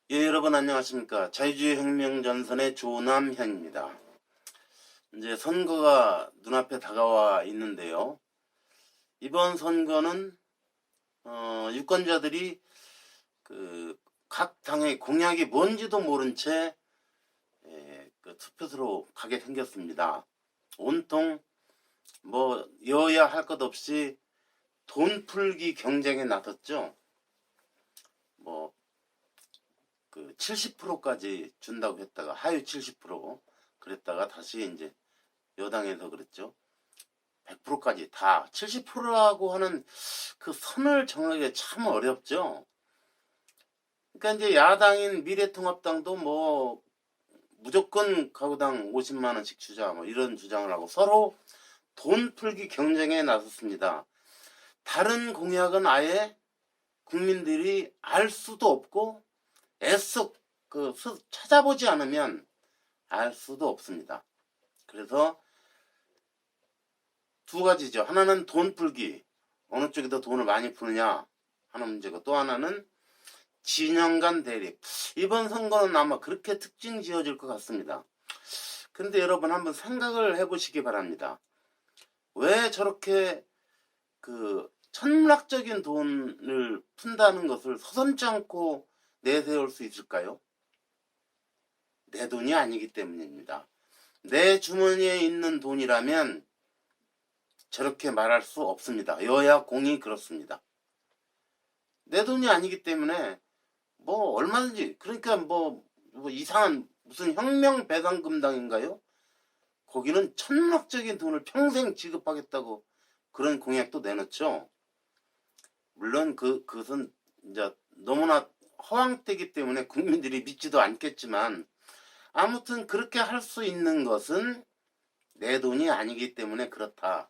예, 여러분 안녕하십니까. 자유주의 혁명 전선의 조남현입니다. 이제 선거가 눈앞에 다가와 있는데요. 이번 선거는 유권자들이 각 당의 공약이 뭔지도 모른 채 투표소로 가게 생겼습니다. 온통 뭐 여야 할 것 없이 돈 풀기 경쟁에 나섰죠. 뭐 70%까지 준다고 했다가 하유 70% 그랬다가 다시 이제 여당에서 그랬죠. 100%까지 다 70%라고 하는 그 선을 정하기가 참 어렵죠. 그러니까 이제 야당인 미래통합당도 뭐 무조건 가구당 50만 원씩 주자 뭐 이런 주장을 하고 서로 돈 풀기 경쟁에 나섰습니다. 다른 공약은 아예 국민들이 알 수도 없고 애써 찾아보지 않으면 알 수도 없습니다. 그래서 두 가지죠. 하나는 돈 풀기. 어느 쪽이 더 돈을 많이 푸느냐 하는 문제고, 또 하나는 진영 간 대립. 이번 선거는 아마 그렇게 특징 지어질 것 같습니다. 근데 여러분 한번 생각을 해보시기 바랍니다. 왜 저렇게 천문학적인 돈을 푼다는 것을 서슴지 않고 내세울 수 있을까요? 내 돈이 아니기 때문입니다. 내 주머니에 있는 돈이라면 저렇게 말할 수 없습니다. 여야 공이 그렇습니다. 내 돈이 아니기 때문에 뭐 얼마든지, 그러니까 뭐 이상한 무슨 혁명배당금당인가요? 거기는 천문학적인 돈을 평생 지급하겠다고 그런 공약도 내놓죠. 물론 그것은 이제 너무나 허황되기 때문에 국민들이 믿지도 않겠지만, 아무튼 그렇게 할 수 있는 것은 내 돈이 아니기 때문에 그렇다.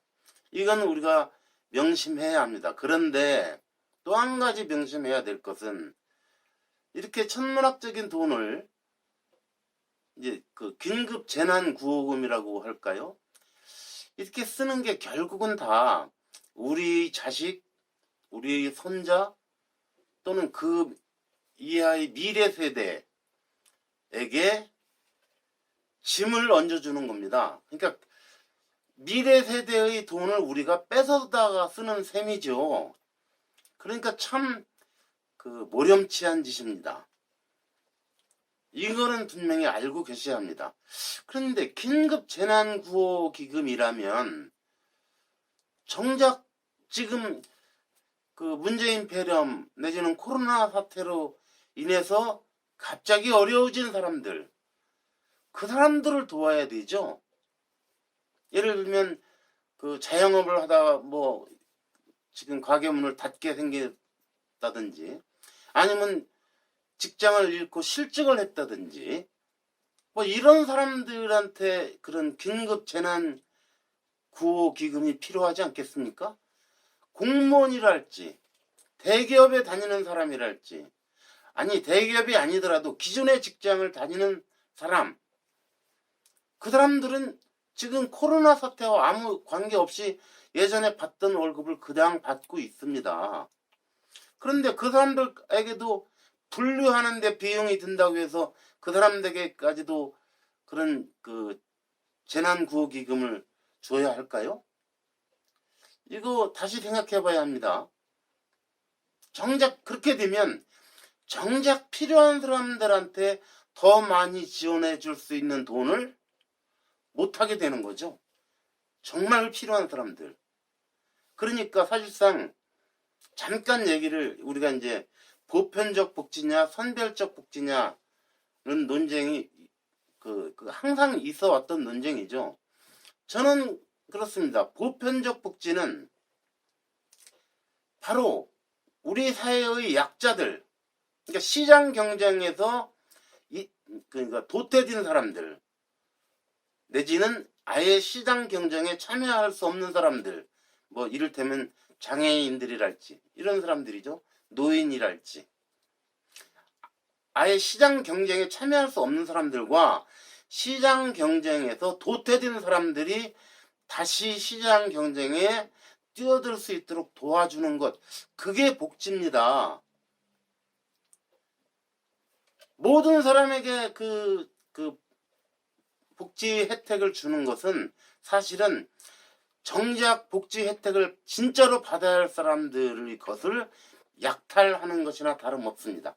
이건 우리가 명심해야 합니다. 그런데 또 한 가지 명심해야 될 것은, 이렇게 천문학적인 돈을 이제 긴급 재난 구호금이라고 할까요? 이렇게 쓰는 게 결국은 다 우리 자식, 우리 손자 또는 그 이하의 미래 세대에게 짐을 얹어주는 겁니다. 그러니까 미래 세대의 돈을 우리가 뺏어다가 쓰는 셈이죠. 그러니까 참 모렴치한 짓입니다. 이거는 분명히 알고 계셔야 합니다. 그런데 긴급 재난 구호 기금이라면 정작 지금 문재인 폐렴 내지는 코로나 사태로 인해서 갑자기 어려워진 사람들, 그 사람들을 도와야 되죠. 예를 들면 자영업을 하다가 뭐 지금 가게 문을 닫게 생겼다든지, 아니면 직장을 잃고 실직을 했다든지, 뭐 이런 사람들한테 그런 긴급 재난 구호 기금이 필요하지 않겠습니까? 공무원이랄지 대기업에 다니는 사람이랄지, 아니 대기업이 아니더라도 기존의 직장을 다니는 사람, 그 사람들은 지금 코로나 사태와 아무 관계없이 예전에 받던 월급을 그냥 받고 있습니다. 그런데 그 사람들에게도 분류하는데 비용이 든다고 해서 그 사람들에게까지도 그런 재난구호기금을 줘야 할까요? 이거 다시 생각해 봐야 합니다. 정작 그렇게 되면 정작 필요한 사람들한테 더 많이 지원해 줄 수 있는 돈을 못하게 되는 거죠. 정말 필요한 사람들. 그러니까 사실상 잠깐 얘기를, 우리가 이제 보편적 복지냐 선별적 복지냐는 논쟁이 항상 있어 왔던 논쟁이죠. 저는 그렇습니다. 보편적 복지는 바로 우리 사회의 약자들, 그러니까 시장 경쟁에서 그러니까 도태된 사람들, 내지는 아예 시장 경쟁에 참여할 수 없는 사람들, 뭐 이를테면 장애인들이랄지 이런 사람들이죠. 노인이랄지, 아예 시장 경쟁에 참여할 수 없는 사람들과 시장 경쟁에서 도태된 사람들이 다시 시장 경쟁에 뛰어들 수 있도록 도와주는 것, 그게 복지입니다. 모든 사람에게 그 복지 혜택을 주는 것은 사실은 정작 복지 혜택을 진짜로 받아야 할 사람들의 것을 약탈하는 것이나 다름없습니다.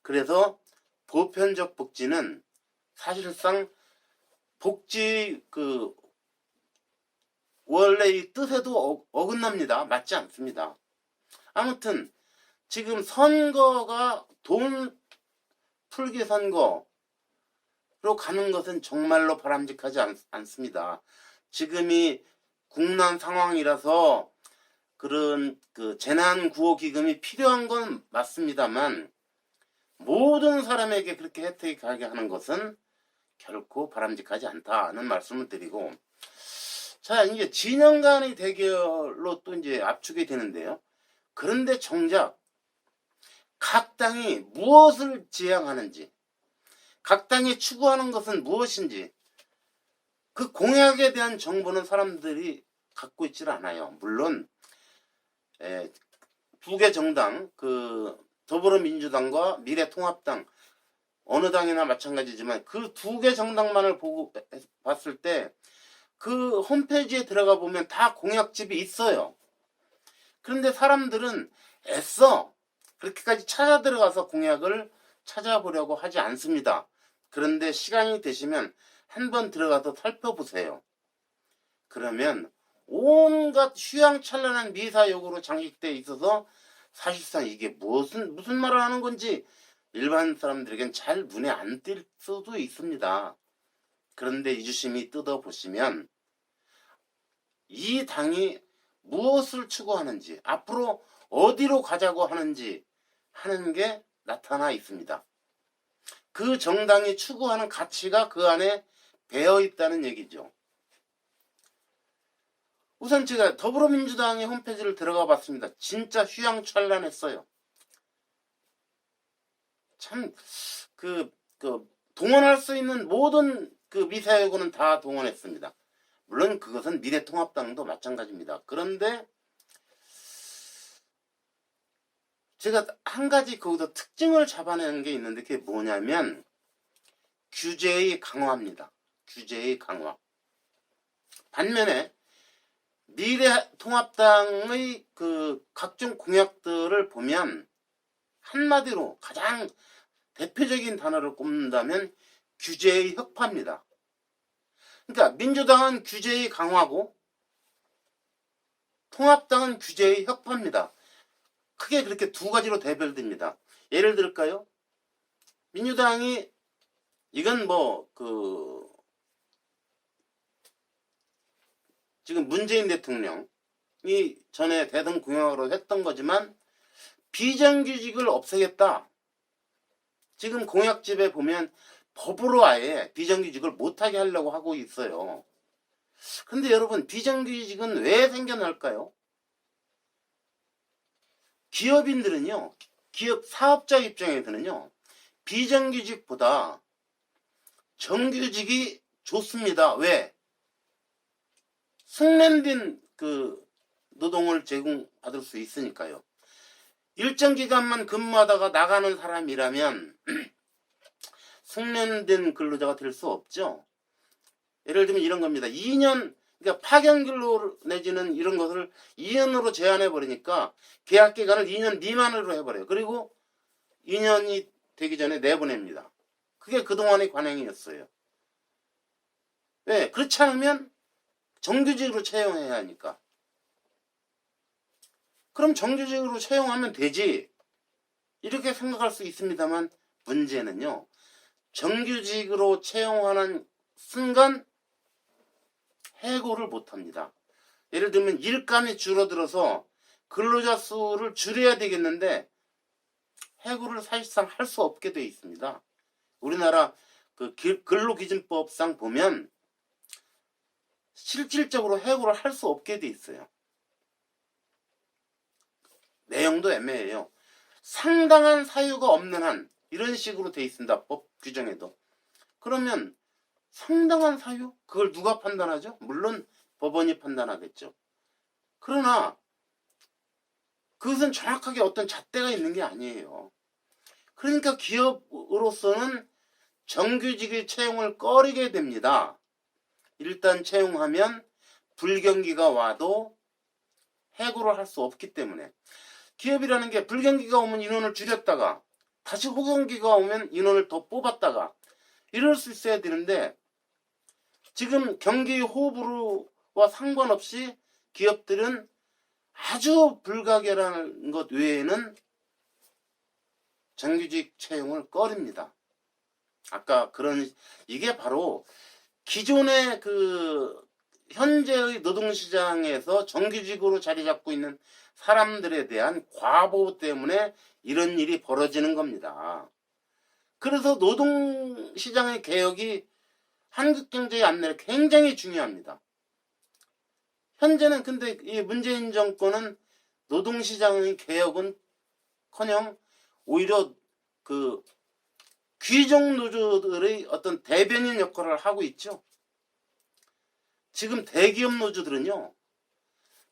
그래서 보편적 복지는 사실상 복지 원래의 뜻에도 어긋납니다. 맞지 않습니다. 아무튼 지금 선거가 돈 풀기 선거로 가는 것은 정말로 바람직하지 않습니다. 지금이 국난 상황이라서 그런 재난구호기금이 필요한 건 맞습니다만 모든 사람에게 그렇게 혜택이 가게 하는 것은 결코 바람직하지 않다는 말씀을 드리고, 자, 이제 진영 간의 대결로 또 이제 압축이 되는데요. 그런데 정작 각 당이 무엇을 지향하는지, 각 당이 추구하는 것은 무엇인지 그 공약에 대한 정보는 사람들이 갖고 있질 않아요. 물론 두 개 정당, 더불어민주당과 미래통합당, 어느 당이나 마찬가지지만 그 두 개 정당만을 봤을 때 그 홈페이지에 들어가 보면 다 공약집이 있어요. 그런데 사람들은 애써 그렇게까지 찾아 들어가서 공약을 찾아보려고 하지 않습니다. 그런데 시간이 되시면 한번 들어가서 살펴보세요. 그러면 온갖 휘황찬란한 미사역으로 장식되어 있어서 사실상 이게 무슨 말을 하는 건지 일반 사람들에겐 잘 눈에 안 띌 수도 있습니다. 그런데 유심히 뜯어보시면 이 당이 무엇을 추구하는지, 앞으로 어디로 가자고 하는지 하는 게 나타나 있습니다. 그 정당이 추구하는 가치가 그 안에 배어 있다는 얘기죠. 우선 제가 더불어민주당의 홈페이지를 들어가 봤습니다. 진짜 휘황찬란했어요. 참 동원할 수 있는 모든 미사여구는 다 동원했습니다. 물론 그것은 미래통합당도 마찬가지입니다. 그런데 제가 한 가지 거기서 특징을 잡아내는 게 있는데 그게 뭐냐면 규제의 강화입니다. 규제의 강화. 반면에 미래통합당의 각종 공약들을 보면 한마디로 가장 대표적인 단어를 꼽는다면 규제의 혁파입니다. 그러니까 민주당은 규제의 강화고 통합당은 규제의 혁파입니다. 크게 그렇게 두 가지로 대별됩니다. 예를 들까요? 민주당이 이건 지금 문재인 대통령이 전에 대선 공약으로 했던 거지만 비정규직을 없애겠다. 지금 공약집에 보면 법으로 아예 비정규직을 못하게 하려고 하고 있어요. 근데 여러분, 비정규직은 왜 생겨날까요? 기업인들은요, 기업 사업자 입장에서는요, 비정규직보다 정규직이 좋습니다. 왜? 숙련된 노동을 제공받을 수 있으니까요. 일정 기간만 근무하다가 나가는 사람이라면 숙련된 근로자가 될 수 없죠. 예를 들면 이런 겁니다. 2년, 그러니까 파견 근로 내지는 이런 것을 2년으로 제한해 버리니까 계약 기간을 2년 미만으로 해버려요. 그리고 2년이 되기 전에 내보냅니다. 그게 그동안의 관행이었어요. 왜? 그렇지 않으면 정규직으로 채용해야 하니까. 그럼 정규직으로 채용하면 되지. 이렇게 생각할 수 있습니다만 문제는요. 정규직으로 채용하는 순간 해고를 못합니다. 예를 들면 일감이 줄어들어서 근로자 수를 줄여야 되겠는데 해고를 사실상 할 수 없게 되어 있습니다. 우리나라 근로기준법상 보면 실질적으로 해고를 할 수 없게 되어 있어요. 내용도 애매해요. 상당한 사유가 없는 한 이런 식으로 되어 있습니다. 법 규정에도. 그러면 상당한 사유? 그걸 누가 판단하죠? 물론 법원이 판단하겠죠. 그러나 그것은 정확하게 어떤 잣대가 있는 게 아니에요. 그러니까 기업으로서는 정규직의 채용을 꺼리게 됩니다. 일단 채용하면 불경기가 와도 해고를 할 수 없기 때문에. 기업이라는 게 불경기가 오면 인원을 줄였다가 다시 호경기가 오면 인원을 더 뽑았다가 이럴 수 있어야 되는데, 지금 경기 호불호와 상관없이 기업들은 아주 불가결한 것 외에는 정규직 채용을 꺼립니다. 아까 이게 바로 기존의 현재의 노동시장에서 정규직으로 자리 잡고 있는 사람들에 대한 과보 때문에 이런 일이 벌어지는 겁니다. 그래서 노동시장의 개혁이 한국 경제의 안내에 굉장히 중요합니다. 현재는 근데 이 문재인 정권은 노동시장의 개혁은커녕 오히려 귀족 노조들의 어떤 대변인 역할을 하고 있죠. 지금 대기업 노조들은요,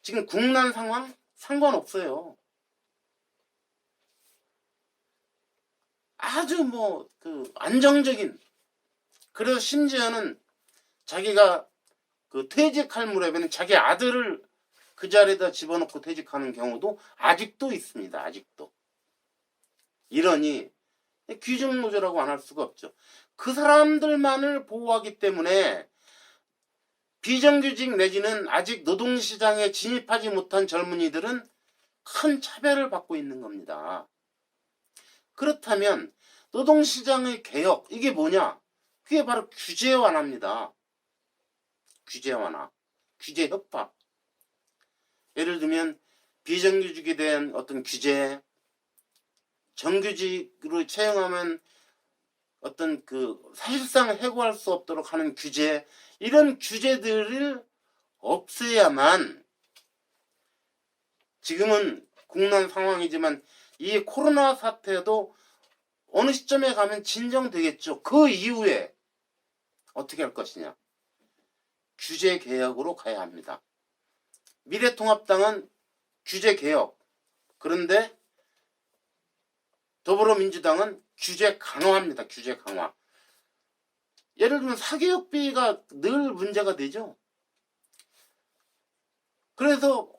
지금 국난 상황 상관없어요. 아주 안정적인, 그래서 심지어는 자기가 퇴직할 무렵에는 자기 아들을 그 자리에다 집어넣고 퇴직하는 경우도 아직도 있습니다. 아직도. 이러니 귀족 노조라고 안 할 수가 없죠. 그 사람들만을 보호하기 때문에 비정규직 내지는 아직 노동시장에 진입하지 못한 젊은이들은 큰 차별을 받고 있는 겁니다. 그렇다면 노동시장의 개혁, 이게 뭐냐? 그게 바로 규제 완화입니다. 규제 완화, 규제 협박. 예를 들면 비정규직에 대한 어떤 규제, 정규직으로 채용하면 어떤 사실상 해고할 수 없도록 하는 규제, 이런 규제들을 없애야만, 지금은 국난 상황이지만 이 코로나 사태도 어느 시점에 가면 진정되겠죠. 그 이후에 어떻게 할 것이냐? 규제 개혁으로 가야 합니다. 미래통합당은 규제 개혁, 그런데 더불어민주당은 규제 강화합니다. 규제 강화. 예를 들면 사교육비가 늘 문제가 되죠. 그래서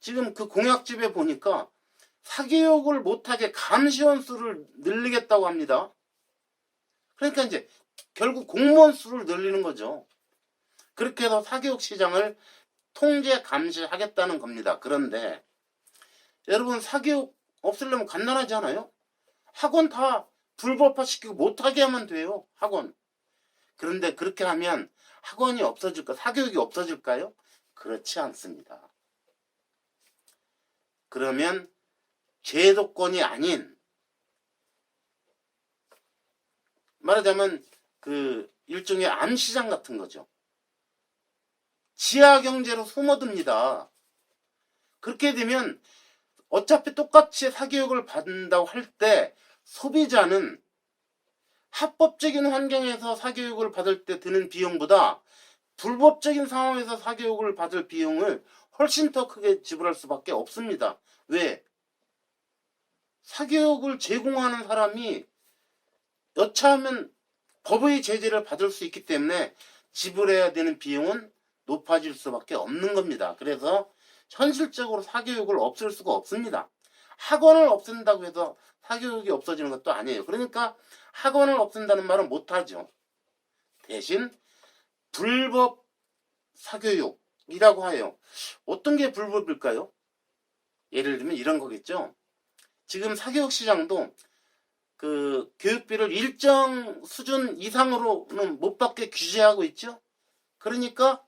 지금 공약집에 보니까 사교육을 못하게 감시원 수를 늘리겠다고 합니다. 그러니까 이제 결국 공무원 수를 늘리는 거죠. 그렇게 해서 사교육 시장을 통제 감시하겠다는 겁니다. 그런데 여러분, 사교육 없애려면 간단하지 않아요? 학원 다 불법화시키고 못하게 하면 돼요. 학원. 그런데 그렇게 하면 학원이 없어질까? 사교육이 없어질까요? 그렇지 않습니다. 그러면 제도권이 아닌, 말하자면 일종의 암시장 같은 거죠. 지하경제로 소모듭니다. 그렇게 되면 어차피 똑같이 사교육을 받는다고 할 때 소비자는 합법적인 환경에서 사교육을 받을 때 드는 비용보다 불법적인 상황에서 사교육을 받을 비용을 훨씬 더 크게 지불할 수밖에 없습니다. 왜? 사교육을 제공하는 사람이 여차하면 법의 제재를 받을 수 있기 때문에 지불해야 되는 비용은 높아질 수밖에 없는 겁니다. 그래서 현실적으로 사교육을 없앨 수가 없습니다. 학원을 없앤다고 해서 사교육이 없어지는 것도 아니에요. 그러니까 학원을 없앤다는 말은 못하죠. 대신 불법 사교육이라고 해요. 어떤 게 불법일까요? 예를 들면 이런 거겠죠. 지금 사교육 시장도 교육비를 일정 수준 이상으로는 못 받게 규제하고 있죠. 그러니까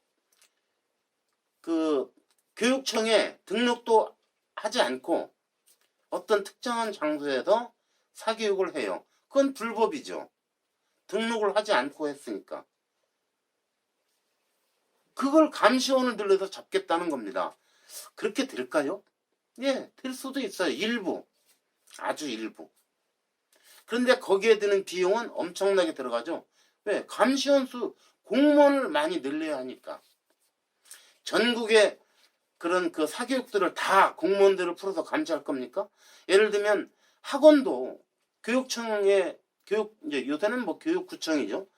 교육청에 등록도 하지 않고 어떤 특정한 장소에서 사교육을 해요. 그건 불법이죠. 등록을 하지 않고 했으니까. 그걸 감시원을 들여서 잡겠다는 겁니다. 그렇게 될까요? 예, 될 수도 있어요. 일부. 아주 일부. 그런데 거기에 드는 비용은 엄청나게 들어가죠. 왜? 감시원 수, 공무원을 많이 늘려야 하니까. 전국에 그런 사교육들을 다 공무원들을 풀어서 감시할 겁니까? 예를 들면 학원도 교육청에 이제 요새는 뭐 교육구청이죠.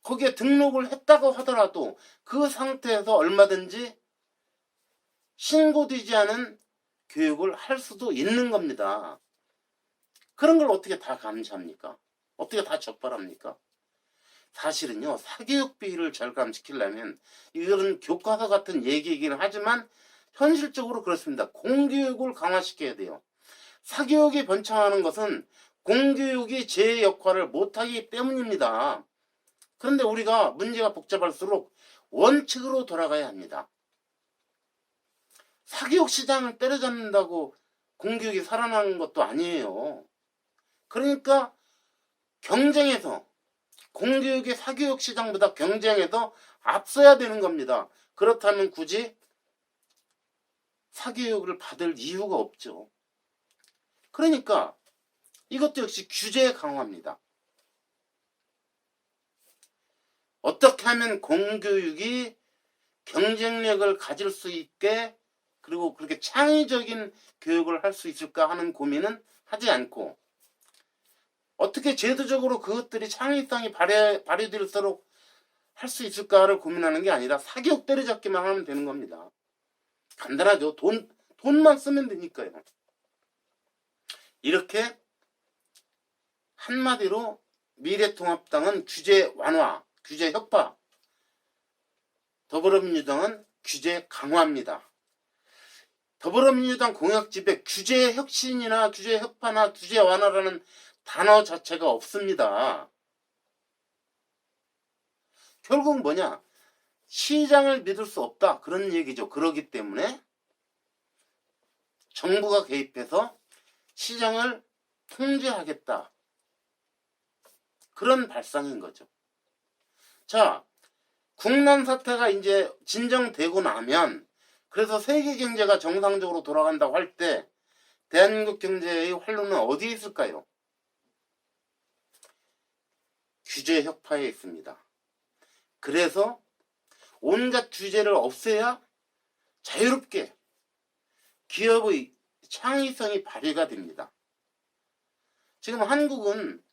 거기에 등록을 했다고 하더라도 그 상태에서 얼마든지 신고되지 않은 교육을 할 수도 있는 겁니다. 그런 걸 어떻게 다 감시합니까? 어떻게 다 적발합니까? 사실은요, 사교육비를 절감시키려면 이거는 교과서 같은 얘기이긴 하지만 현실적으로 그렇습니다. 공교육을 강화시켜야 돼요. 사교육이 번창하는 것은 공교육이 제 역할을 못하기 때문입니다. 그런데 우리가 문제가 복잡할수록 원칙으로 돌아가야 합니다. 사교육 시장을 때려잡는다고 공교육이 살아나는 것도 아니에요. 그러니까 경쟁에서 공교육이 사교육 시장보다 경쟁에서 앞서야 되는 겁니다. 그렇다면 굳이 사교육을 받을 이유가 없죠. 그러니까 이것도 역시 규제 강화입니다. 어떻게 하면 공교육이 경쟁력을 가질 수 있게 그리고 그렇게 창의적인 교육을 할 수 있을까 하는 고민은 하지 않고 어떻게 제도적으로 그것들이 창의성이 발휘될수록 할 수 있을까를 고민하는 게 아니라 사교육 때려잡기만 하면 되는 겁니다. 간단하죠. 돈만 쓰면 되니까요. 이렇게 한마디로 미래통합당은 규제 완화, 규제 혁파, 더불어민주당은 규제 강화입니다. 더불어민주당 공약집에 규제 혁신이나 규제 혁파나 규제 완화라는 단어 자체가 없습니다. 결국 뭐냐? 시장을 믿을 수 없다. 그런 얘기죠. 그러기 때문에 정부가 개입해서 시장을 통제하겠다. 그런 발상인 거죠. 자, 국난 사태가 이제 진정되고 나면 그래서 세계 경제가 정상적으로 돌아간다고 할 때 대한민국 경제의 활로는 어디에 있을까요? 규제 혁파에 있습니다. 그래서 온갖 규제를 없애야 자유롭게 기업의 창의성이 발휘가 됩니다. 지금 한국은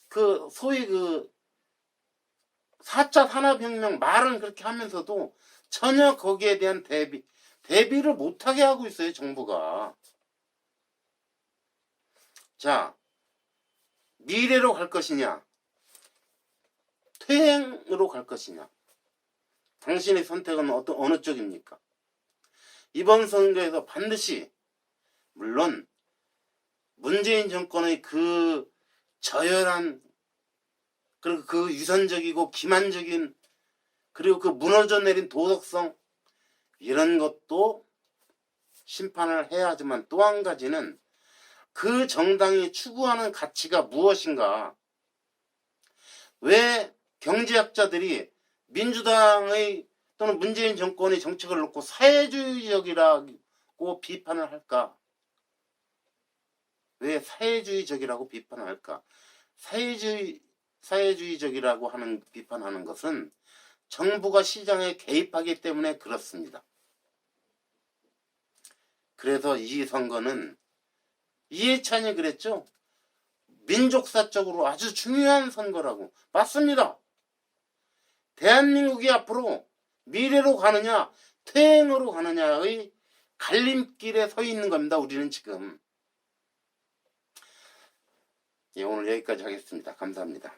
그 소위 그 4차 산업혁명 말은 그렇게 하면서도 전혀 거기에 대한 대비를 못하게 하고 있어요, 정부가. 자, 미래로 갈 것이냐, 퇴행으로 갈 것이냐. 당신의 선택은 어느 쪽입니까? 이번 선거에서 반드시, 물론 문재인 정권의 그 저열한, 그리고 그 유선적이고 기만적인, 그리고 그 무너져 내린 도덕성, 이런 것도 심판을 해야 하지만 또 한 가지는 그 정당이 추구하는 가치가 무엇인가. 왜 경제학자들이 민주당의 또는 문재인 정권의 정책을 놓고 사회주의적이라고 비판을 할까? 왜 사회주의적이라고 비판을 할까? 사회주의적이라고 하는 비판하는 것은 정부가 시장에 개입하기 때문에 그렇습니다. 그래서 이 선거는 이해찬이 그랬죠? 민족사적으로 아주 중요한 선거라고. 맞습니다. 대한민국이 앞으로 미래로 가느냐 퇴행으로 가느냐의 갈림길에 서 있는 겁니다. 우리는 지금. 예, 오늘 여기까지 하겠습니다. 감사합니다.